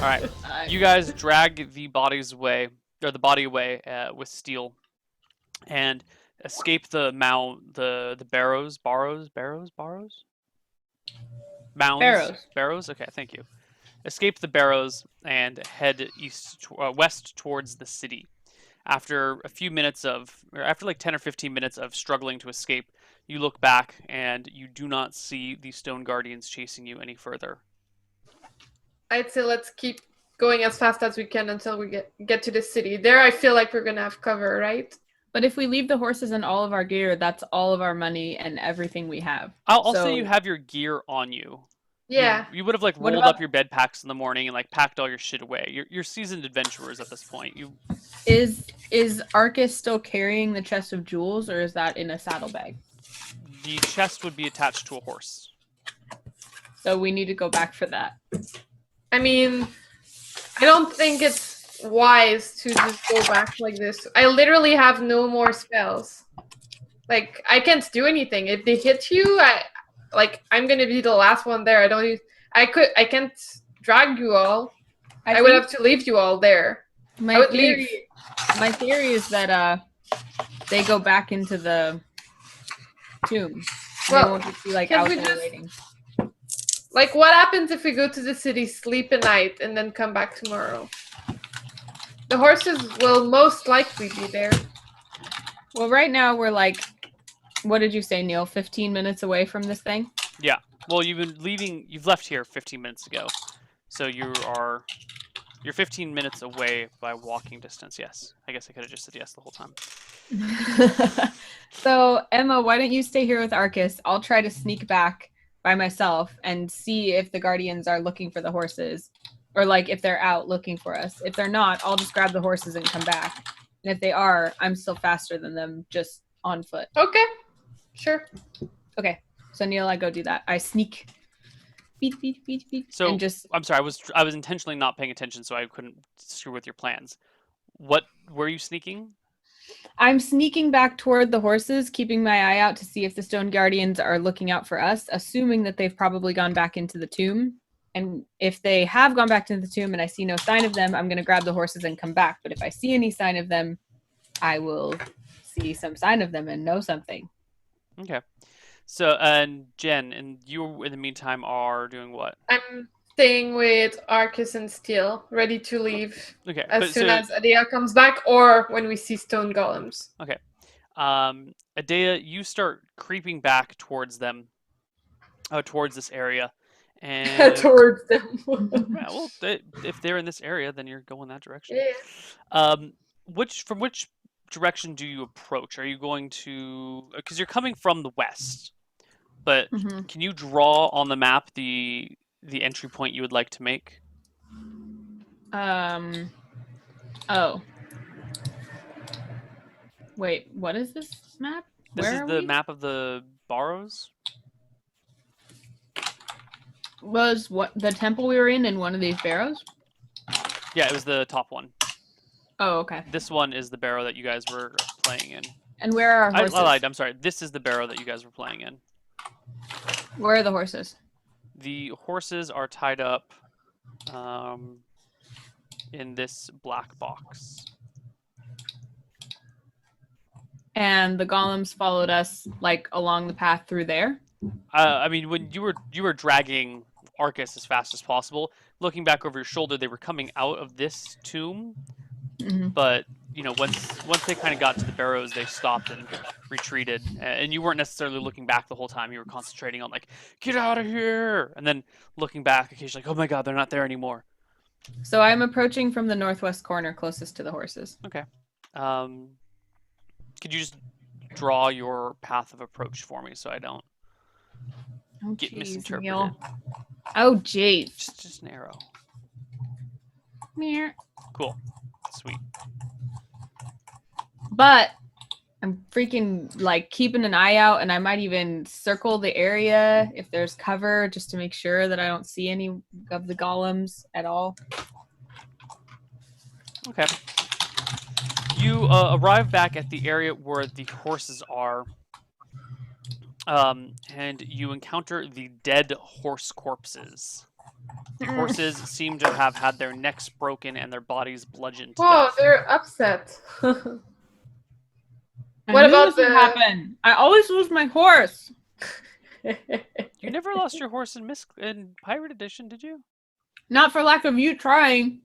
All right, you guys drag the bodies away, or the body away with steel, and escape the barrows. Okay, thank you. Escape the barrows and head west towards the city. After like 10 or 15 minutes of struggling to escape, you look back and you do not see the Stone Guardians chasing you any further. I'd say let's keep going as fast as we can until we get to the city. There, I feel like we're gonna have cover, right? But if we leave the horses and all of our gear, that's all of our money and everything we have. I'll say you have your gear on you. Yeah. You would have like rolled up your bed packs in the morning and like packed all your shit away. You're seasoned adventurers at this point. Is Arcas still carrying the chest of jewels, or is that in a saddlebag? The chest would be attached to a horse. So we need to go back for that. I mean, I don't think it's wise to just go back like this. I literally have no more spells. Like, I can't do anything. If they hit you, I'm gonna be the last one there. I can't drag you all. I would have to leave you all there. My theory is that they go back into the tomb. Well, they won't just be like out there waiting. Like, what happens if we go to the city, sleep a night, and then come back tomorrow? The horses will most likely be there. Well, right now we're like, what did you say, Neil? 15 minutes away from this thing? Yeah. Well, you've left here 15 minutes ago. So you're 15 minutes away by walking distance, yes. I guess I could have just said yes the whole time. So, Emma, why don't you stay here with Arcas? I'll try to sneak back by myself and see if the Guardians are looking for the horses. Or, like, if they're out looking for us. If they're not, I'll just grab the horses and come back. And if they are, I'm still faster than them, just on foot. Okay. Sure. Okay. So, Neil, I go do that. I sneak. Beat. So, and just... I'm sorry, I was intentionally not paying attention, so I couldn't screw with your plans. Where are you sneaking? I'm sneaking back toward the horses, keeping my eye out to see if the Stone Guardians are looking out for us, assuming that they've probably gone back into the tomb. And if they have gone back into the tomb and I see no sign of them, I'm going to grab the horses and come back. But if I see any sign of them, I will see some sign of them and know something. Okay. So, and Jen, and you in the meantime are doing what? I'm staying with Arcas and Steel, ready to leave as soon as Adea comes back or when we see stone golems. Okay. Adea, you start creeping back towards them, towards this area. And towards them. Yeah, well, if they're in this area, then you're going that direction. Yeah. From which direction do you approach? Are you going to... Because you're coming from the west, but can you draw on the map the entry point you would like to make? Oh. Wait, what is this map? This is the map of the Barrows. Was what the temple we were in one of these barrows? Yeah, it was the top one. Oh, okay. This one is the barrow that you guys were playing in. And where are our horses? I lied. I'm sorry. This is the barrow that you guys were playing in. Where are the horses? The horses are tied up in this black box. And the golems followed us like along the path through there? I mean, when you were dragging Arcas as fast as possible, looking back over your shoulder, they were coming out of this tomb. But once they kind of got to the barrows, they stopped and retreated. And you weren't necessarily looking back the whole time. You were concentrating on like, get out of here, and then looking back occasionally, like, oh my god, they're not there anymore. So I'm approaching from the northwest corner, closest to the horses. Okay. Could you just draw your path of approach for me so I don't get misinterpreted? Neil. Oh, jeez. Just an arrow. Meow. Cool. Sweet. But I'm freaking like keeping an eye out, and I might even circle the area if there's cover just to make sure that I don't see any of the golems at all. Okay. You arrive back at the area where the horses are, and you encounter the dead horse corpses. The horses seem to have had their necks broken and their bodies bludgeoned to Oh, death. they're upset. I What knew about this would the- happen? I always lose my horse. You never lost your horse in Pirate Edition, did you? Not for lack of you trying.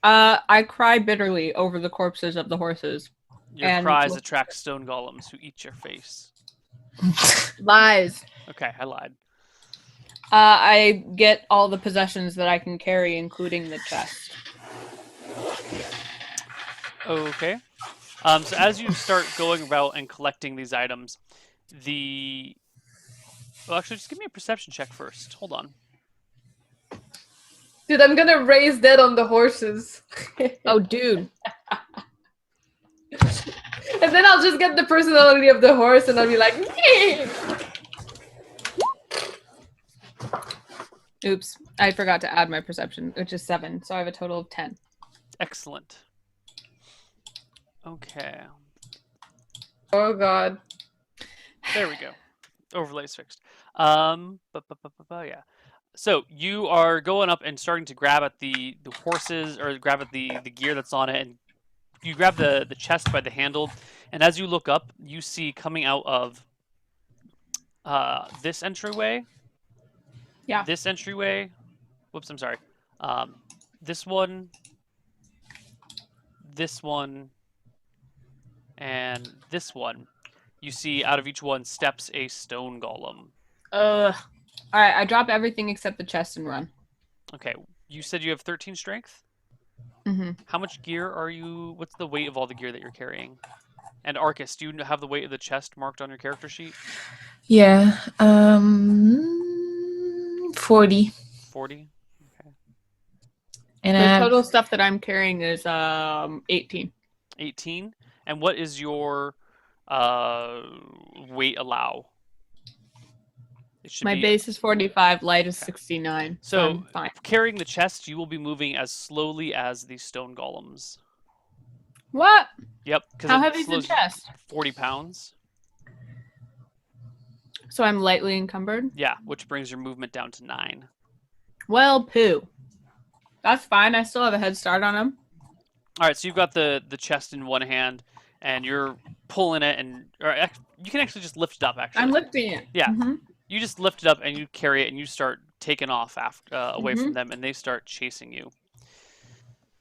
I cry bitterly over the corpses of the horses. Your And cries look- attract stone golems who eat your face. Lies. Okay, I lied. I get all the possessions that I can carry, including the chest. Okay. So as you start going about and collecting these items, well, actually, just give me a perception check first. Hold on. Dude, I'm gonna raise that on the horses. Oh, dude. And then I'll just get the personality of the horse and I'll be like, "Nee!" Oops. I forgot to add my perception, which is 7. So I have a total of 10. Excellent. Okay. Oh god. There we go. Overlay's fixed. Yeah. So you are going up and starting to grab at the horses, or grab at the gear that's on it, and you grab the chest by the handle, and as you look up, you see coming out of this entryway. Yeah. This entryway. Whoops, I'm sorry. This one, and this one. You see out of each one steps a stone golem. Ugh. All right, I drop everything except the chest and run. Okay, you said you have 13 strength? Mm-hmm. How much gear are you... What's the weight of all the gear that you're carrying? And Arcas, do you have the weight of the chest marked on your character sheet? Yeah. 40. 40? Okay. And The I have total stuff that I'm carrying is 18. 18? And what is your weight allow? It should My be... base is 45, light is 69. So, I'm fine. carrying the chest, you will be moving as slowly as the stone golems. What? Yep. 'cause How it heavy is the slows you- chest? 40 pounds. So I'm lightly encumbered? Yeah, which brings your movement down to 9. Well, poo. That's fine. I still have a head start on him. All right, so you've got the chest in one hand, and you're pulling it, you can actually just lift it up. Actually, I'm lifting it. Yeah. Mhm. You just lift it up and you carry it, and you start taking off away from them, and they start chasing you.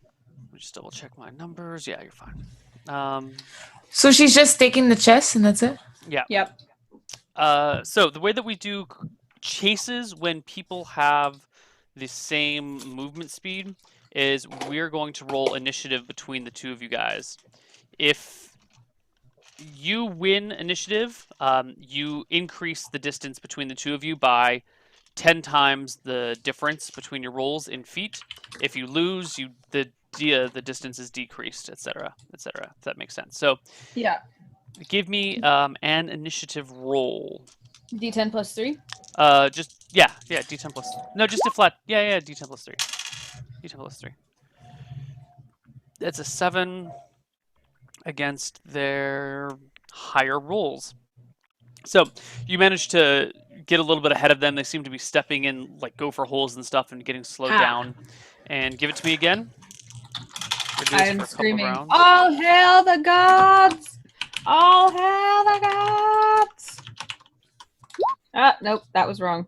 Let me just double check my numbers. Yeah, you're fine. So she's just taking the chest and that's it? Yep. So the way that we do chases when people have the same movement speed is we're going to roll initiative between the two of you guys. If you win initiative, you increase the distance between the two of you by 10 times the difference between your rolls in feet. If you lose, the distance is decreased, etc., etc. If that makes sense. So, Yeah. give me an initiative roll. D10 plus 3? D10 plus. No, just a flat. Yeah, D10 plus 3. D10 plus 3. It's a 7 against their higher rolls. So you manage to get a little bit ahead of them. They seem to be stepping in like gopher holes and stuff and getting slowed down. And give it to me again. We'll do this I for am a couple screaming, rounds. all hail the gods! All hail the gods! Ah, nope, that was wrong.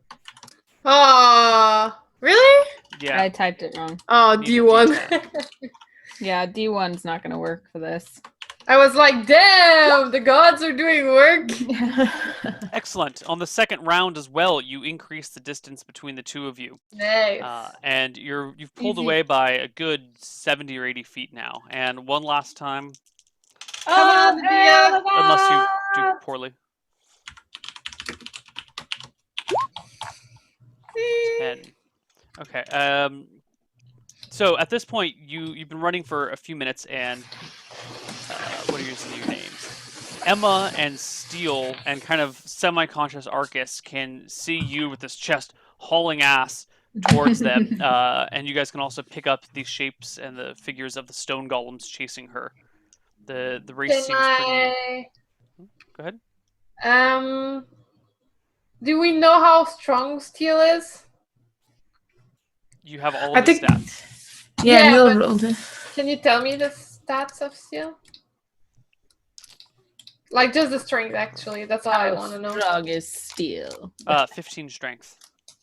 Oh, really? Yeah. I typed it wrong. Oh, Need a D1. D10. Yeah, D1's not going to work for this. I was like, damn, the gods are doing work. Excellent. On the second round as well, you increase the distance between the two of you. Nice. And you've pulled Easy. away by a good 70 or 80 feet now. And one last time, on, Adea. unless you do poorly. 10. Okay. So at this point, you've been running for a few minutes, and what are your new names? Emma and Steel and kind of semi-conscious Arcas can see you with this chest hauling ass towards them, and you guys can also pick up the shapes and the figures of the stone golems chasing her. The race Can seems pretty. I... Go ahead. Do we know how strong steel is? You have all I of the think- stats. Yeah, Yeah, Neil but- rolled it. Can you tell me the stats of steel? Like just the strength, actually. That's all I want to know. Strong is steel. 15 strength.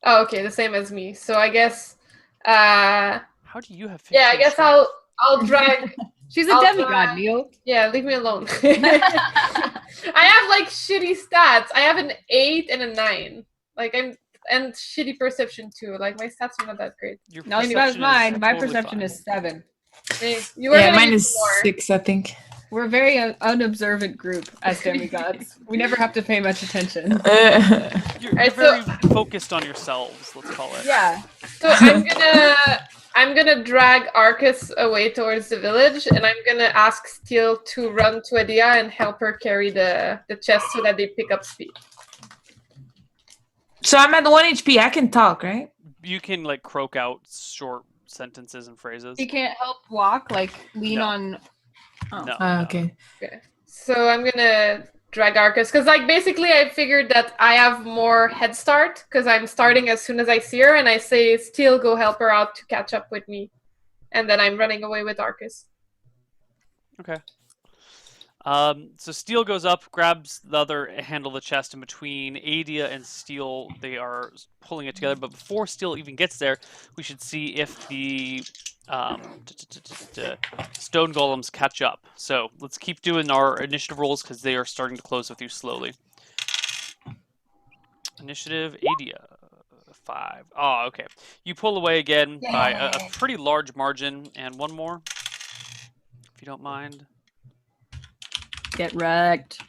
Oh, okay, the same as me. So I guess, How do you have 15 yeah, I guess strength? I'll drag. She's a I'll demigod, try- Neil. Yeah, leave me alone. I have like shitty stats. I have an 8 and a 9. Like and shitty perception too. Like my stats are not that great. Your No, so that's perception is mine. My totally perception fine. is 7. Hey, you were Yeah, gonna mine give is me more. 6, I think. We're a very unobservant group as demigods. We never have to pay much attention. You're Alright, very focused on yourselves, let's call it. Yeah. So I'm gonna drag Arcas away towards the village, and I'm gonna ask Steel to run to Adea and help her carry the chest so that they pick up speed. So I'm at 1 HP. I can talk, right? You can like croak out short sentences and phrases. He can't help walk, like lean No. on. Oh. No, Ah, no. okay. Okay. So I'm gonna drag Arcas because, like, basically I figured that I have more head start because I'm starting as soon as I see her, and I say, "Steel, go help her out to catch up with me," and then I'm running away with Arcas. Okay. So Steel goes up, grabs the other handle of the chest in between Adea and Steel. They are pulling it together, but before Steel even gets there, we should see if the stone golems catch up. So let's keep doing our initiative rolls because they are starting to close with you slowly. Initiative, Adea. 5. Oh, okay. You pull away again by a pretty large margin, and one more, if you don't mind. Get wrecked.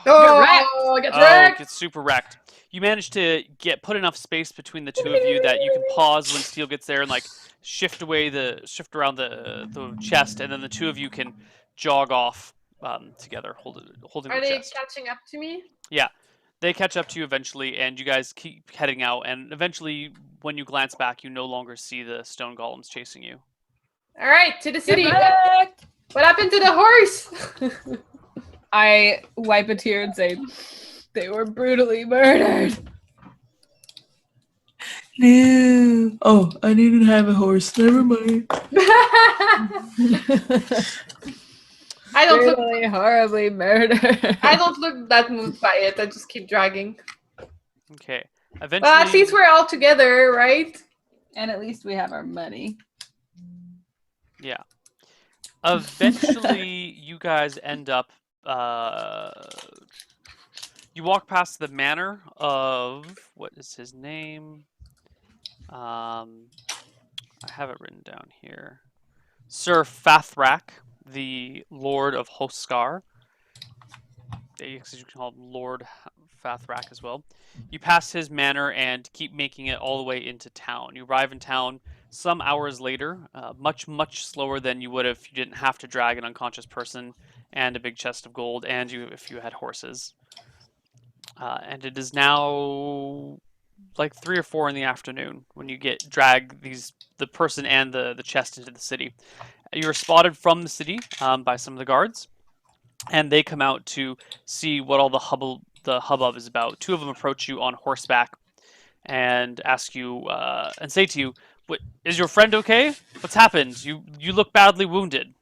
Oh, get Oh, wrecked! gets super wrecked. You manage to put enough space between the two of you that you can pause when Steel gets there and like shift around the chest, and then the two of you can jog off together, holding Are the they chest. catching up to me? Yeah, they catch up to you eventually, and you guys keep heading out. And eventually, when you glance back, you no longer see the stone golems chasing you. All right, to the city. Get wrecked! What happened to the horse? I wipe a tear and say, they were brutally murdered. No. Oh, I didn't have a horse. Never mind. I don't look. Brutally, horribly murdered. I don't look that moved by it. I just keep dragging. Okay. Eventually, Well, at least we're all together, right? And at least we have our money. yeah. Eventually, you guys end up. You walk past the manor of what is his name? I have it written down here. Sir Fathrak, the Lord of Hoskar. You can call him Lord Fathrak as well. You pass his manor and keep making it all the way into town. You arrive in town some hours later, much slower than you would if you didn't have to drag an unconscious person and a big chest of gold, and if you had horses. And it is now like 3 or 4 in the afternoon when you drag the person and the chest into the city. You are spotted from the city by some of the guards, and they come out to see what all the hubbub is about. 2 of them approach you on horseback and ask you and say to you, "What is your friend okay? What's happened? You look badly wounded."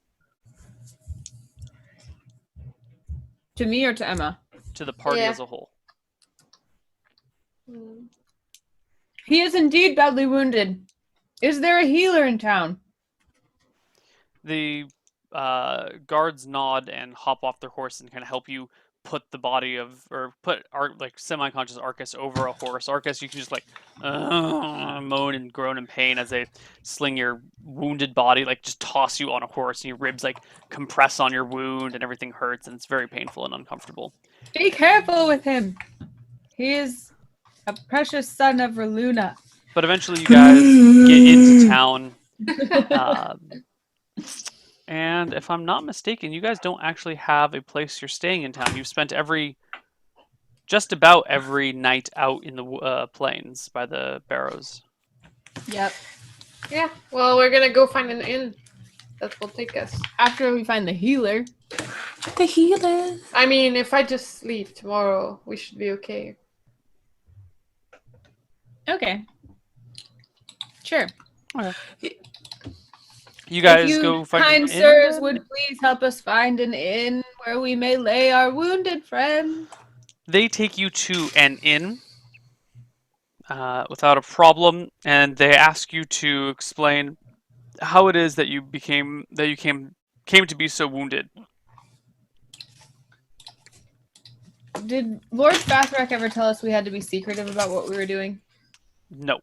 To me or to Emma? To the party Yeah. as a whole. He is indeed badly wounded. Is there a healer in town? The guards nod and hop off their horse and kind of help you put the body put semi-conscious Arcas over a horse. Arcas, you can just like moan and groan in pain as they sling your wounded body, like just toss you on a horse, and your ribs like compress on your wound and everything hurts, and it's very painful and uncomfortable. Be careful with him. He is a precious son of Reluna. But eventually you guys get into town. And if I'm not mistaken, you guys don't actually have a place you're staying in town. You've spent just about every night out in the plains by the barrows. Yep. Yeah. Well, we're gonna go find an inn that will take us. After we find the healer. The healer. I mean, if I just sleep tomorrow, we should be okay. Okay. Sure. You guys if you, go find kind an inn sirs, then? would please help us find an inn where we may lay our wounded friend. They take you to an inn without a problem, and they ask you to explain how it is that you came to be so wounded. Did Lord Bathrak ever tell us we had to be secretive about what we were doing? No.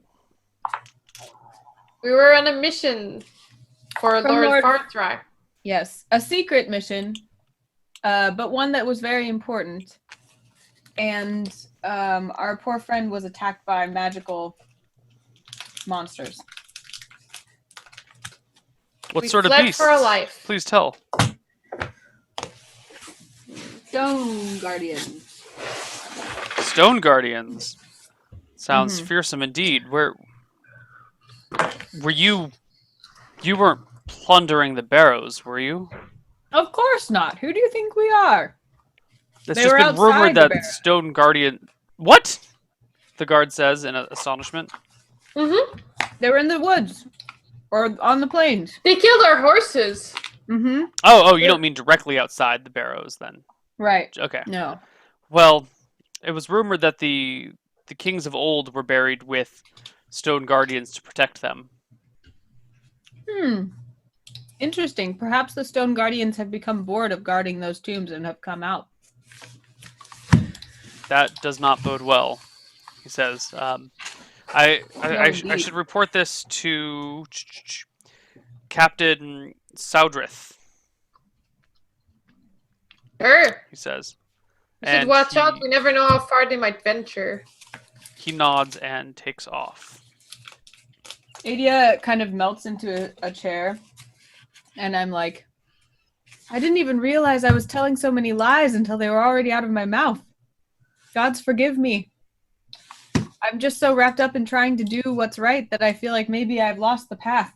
We were on a mission for From Lord Lord- Farthrak. Yes, a secret mission, but one that was very important. And our poor friend was attacked by magical monsters. What We sort of fled beasts? for our life. Please tell. Stone guardians. Stone guardians. Sounds Mhm. fearsome indeed. Where were you? You weren't plundering the barrows, were you? Of course not. Who do you think we are? It's They just were been outside rumored the that barrows. Stone Guardian. What? The guard says in astonishment. Mm-hmm. They were in the woods or on the plains. They killed our horses. Mm-hmm. Oh, you don't mean directly outside the barrows then? Right. Okay. No. Well, it was rumored that the kings of old were buried with stone guardians to protect them. Interesting. Perhaps the stone guardians have become bored of guarding those tombs and have come out. That does not bode well, he says. I indeed. should report this to Captain Soudrith, Sure. he says. We should watch out. We never know how far they might venture. He nods and takes off. Adea kind of melts into a chair, and I'm like, I didn't even realize I was telling so many lies until they were already out of my mouth. Gods forgive me. I'm just so wrapped up in trying to do what's right that I feel like maybe I've lost the path.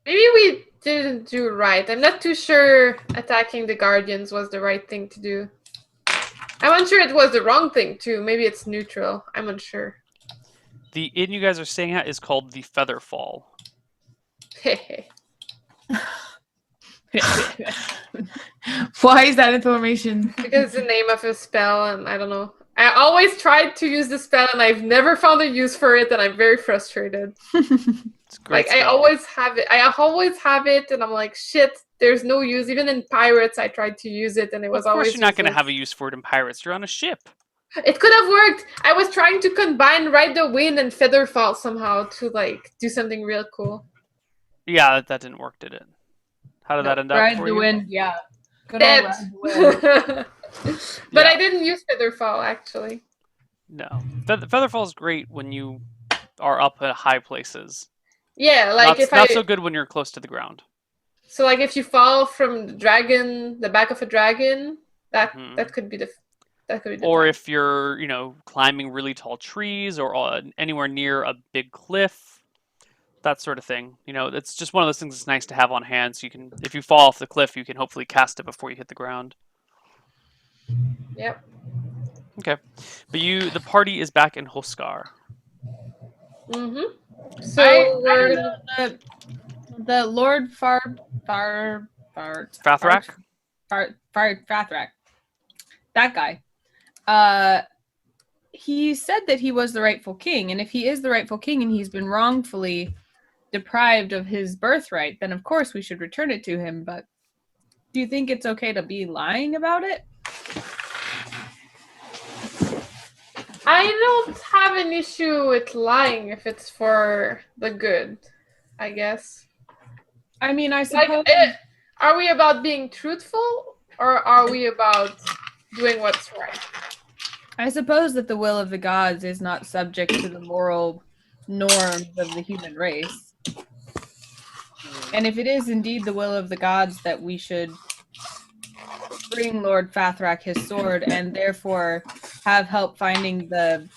Maybe we didn't do right. I'm not too sure attacking the Guardians was the right thing to do. I'm unsure it was the wrong thing too. Maybe it's neutral. I'm unsure. The inn you guys are staying at is called the Featherfall. Why is that information? Because it's the name of a spell, and I don't know. I always tried to use the spell, and I've never found a use for it, and I'm very frustrated. It's a great Like, I spell. always have it. I always have it, and I'm like, shit, there's no use. Even in Pirates, I tried to use it, and it was Of course always you're not going to useless. have a use for it in Pirates. You're on a ship. It could have worked. I was trying to combine Ride the Wind and Featherfall somehow to, like, do something real cool. Yeah, that didn't work, did it? How did that end up Ride for the you? wind, yeah. Good old Dead. ride the wind. But Yeah. I didn't use Featherfall, actually. No. Featherfall is great when you are up at high places. Yeah, like Not so good when you're close to the ground. So, like, if you fall from the back of a dragon, that Mhm. that could be the Or time. if you're, climbing really tall trees or anywhere near a big cliff, that sort of thing. It's just one of those things that's nice to have on hand. So you can, if you fall off the cliff, you can hopefully cast it before you hit the ground. Yep. Okay, but the party is back in Hoskar. Mm-hmm. So I don't we're know, the Lord Fathrak. Fathrak. That guy. He said that he was the rightful king, and if he is the rightful king and he's been wrongfully deprived of his birthright, then of course we should return it to him. But do you think it's okay to be lying about it? I don't have an issue with lying if it's for the good, I guess. I mean, I Like, suppose. are we about being truthful, or are we about doing what's right? I suppose that the will of the gods is not subject to the moral norms of the human race. And if it is indeed the will of the gods that we should bring Lord Fathrak his sword and therefore have help finding the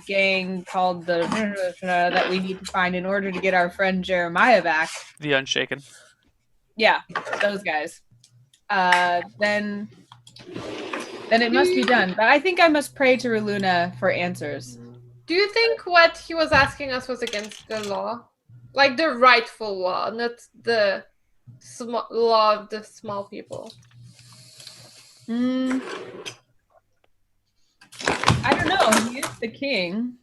gang called the that we need to find in order to get our friend Jeremiah back. The Unshaken. Yeah, those guys. then it must be done. But I think I must pray to Reluna for answers. Do you think what he was asking us was against the law? Like the rightful law, not the law of the small people? I don't know. He is the king.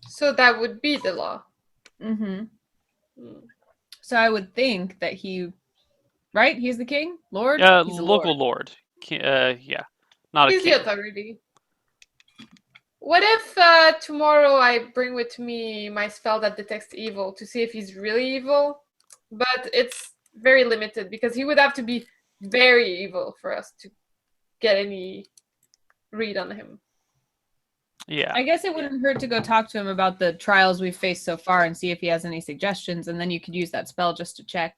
So that would be the law. Mm-hmm. So I would think that right? He's the king? Lord? He's a local lord. Yeah. Not He's a king. the authority. What if tomorrow I bring with me my spell that detects evil to see if he's really evil? But it's very limited because he would have to be very evil for us to get any read on him. Yeah. I guess it wouldn't hurt to go talk to him about the trials we've faced so far and see if he has any suggestions, and then you could use that spell just to check.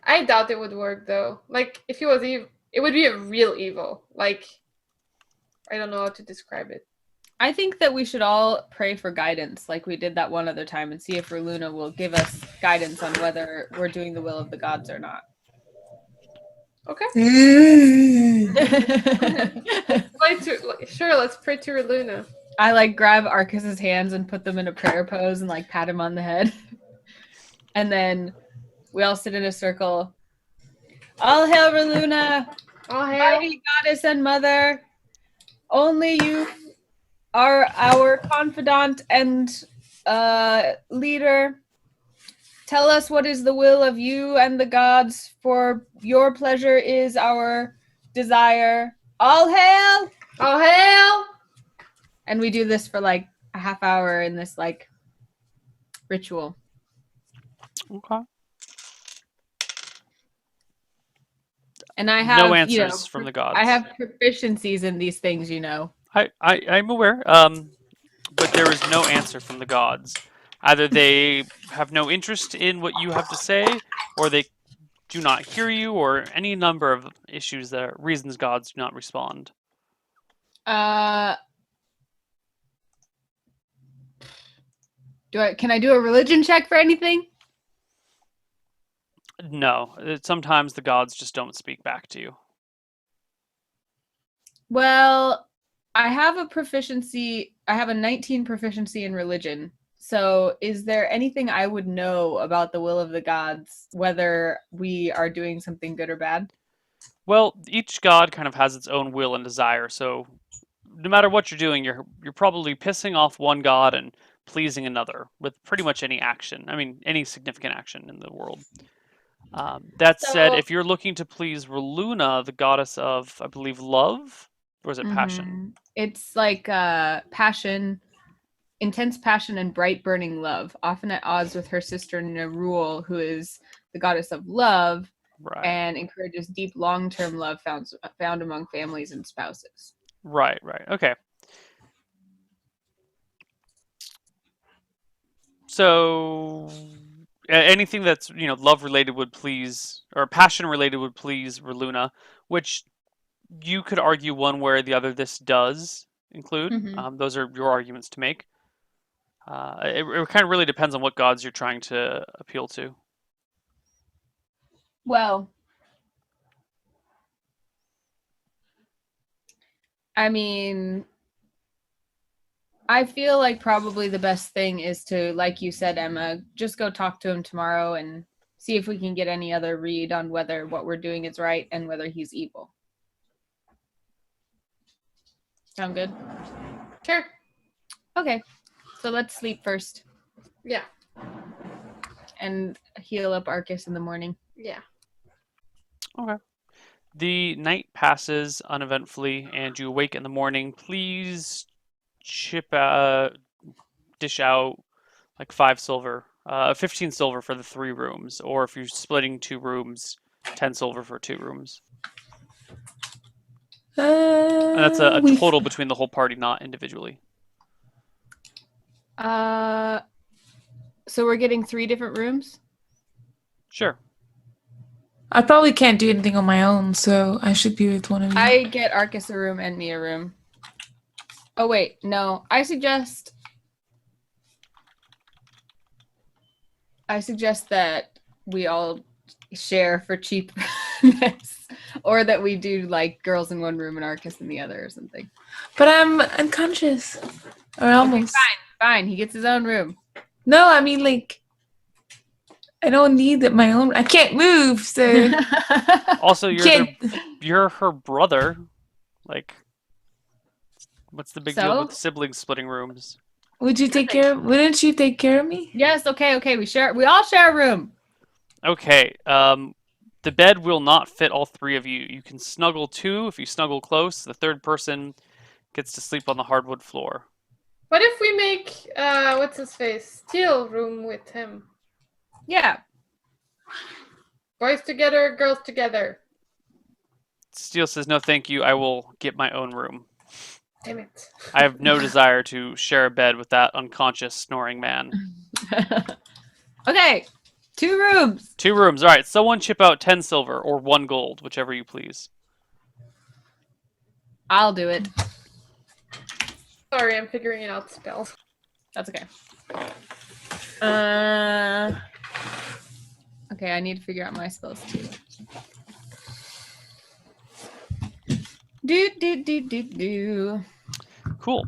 I doubt it would work though. Like if he was evil, it would be a real evil. Like I don't know how to describe it. I think that we should all pray for guidance like we did that one other time and see if Reluna will give us guidance on whether we're doing the will of the gods or not. Okay. I Sure, let's pray to Reluna. grab Arcas's hands and put them in a prayer pose and pat him on the head. And then we all sit in a circle. All hail Reluna, All hail. mighty goddess and mother. Only you are our confidant and leader. Tell us what is the will of you and the gods, for your pleasure is our desire. All hail! All hail! And we do this for a half hour in this ritual. Okay. And I have no answers from the gods. I have proficiencies in these things, I'm aware. But there is no answer from the gods. Either they have no interest in what you have to say, or they do not hear you, or any number of reasons gods do not respond. Can I do a religion check for anything? No. Sometimes the gods just don't speak back to you. Well, I have a 19 proficiency in religion. So is there anything I would know about the will of the gods, whether we are doing something good or bad? Well, each god kind of has its own will and desire, so no matter what you're doing, you're probably pissing off one god and pleasing another with pretty much any action. I mean, any significant action in the world. That said, if you're looking to please Reluna, the goddess of, I believe, love, or is it passion? It's passion, intense passion and bright burning love, often at odds with her sister Nerul, who is the goddess of love, right, and encourages deep long-term love found among families and spouses. Right. Okay. So anything that's love related would please, or passion related would please Reluna, which you could argue one way or the other this does include. Those are your arguments to make. It kind of really depends on what gods you're trying to appeal to. Well, I mean, I feel like probably the best thing is to, like you said, Emma, just go talk to him tomorrow and see if we can get any other read on whether what we're doing is right and whether he's evil. Sound good? Sure. Okay. So let's sleep first. Yeah. And heal up Arcas in the morning. Yeah. Okay. The night passes uneventfully, and you awake in the morning. Please dish out 5 silver, 15 silver for the 3 rooms, or if you're splitting 2 rooms, 10 silver for 2 rooms. And that's a total between the whole party, not individually. So we're getting 3 different rooms? Sure. I probably can't do anything on my own, so I should be with one of you. I get Arcas a room and me a room. Oh wait, no. I suggest that we all share for cheap this. Or that we do like girls in one room and Arcas in the other or something. But I'm unconscious. Or almost. Fine, he gets his own room. No, I mean like I don't need my own. I can't move, so Also, can't. you're her brother. Like, what's the big deal So? with siblings splitting rooms? Would you take care? Wouldn't you take care of me? Yes, okay. We all share a room. Okay. The bed will not fit all three of you. You can snuggle two. If you snuggle close, the third person gets to sleep on the hardwood floor. What if we make what's his face Steel room with him? Yeah. Boys together, girls together. Steel says, "No, thank you. I will get my own room. Damn it. I have no desire to share a bed with that unconscious snoring man." Okay. 2 rooms. 2 rooms. All right. Someone chip out 10 silver or 1 gold, whichever you please. I'll do it. Sorry, I'm figuring out spells. That's okay. Okay, I need to figure out my spells too. Do. Cool.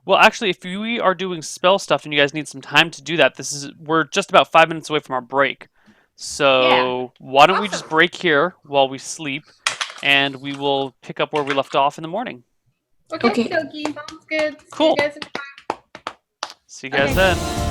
Well, actually, if we are doing spell stuff and you guys need some time to do that, we're just about 5 minutes away from our break. So why don't we just break here while we sleep, and we will pick up where we left off in the morning. Okay. Okay. Sounds good. Cool. See you guys in See you guys then.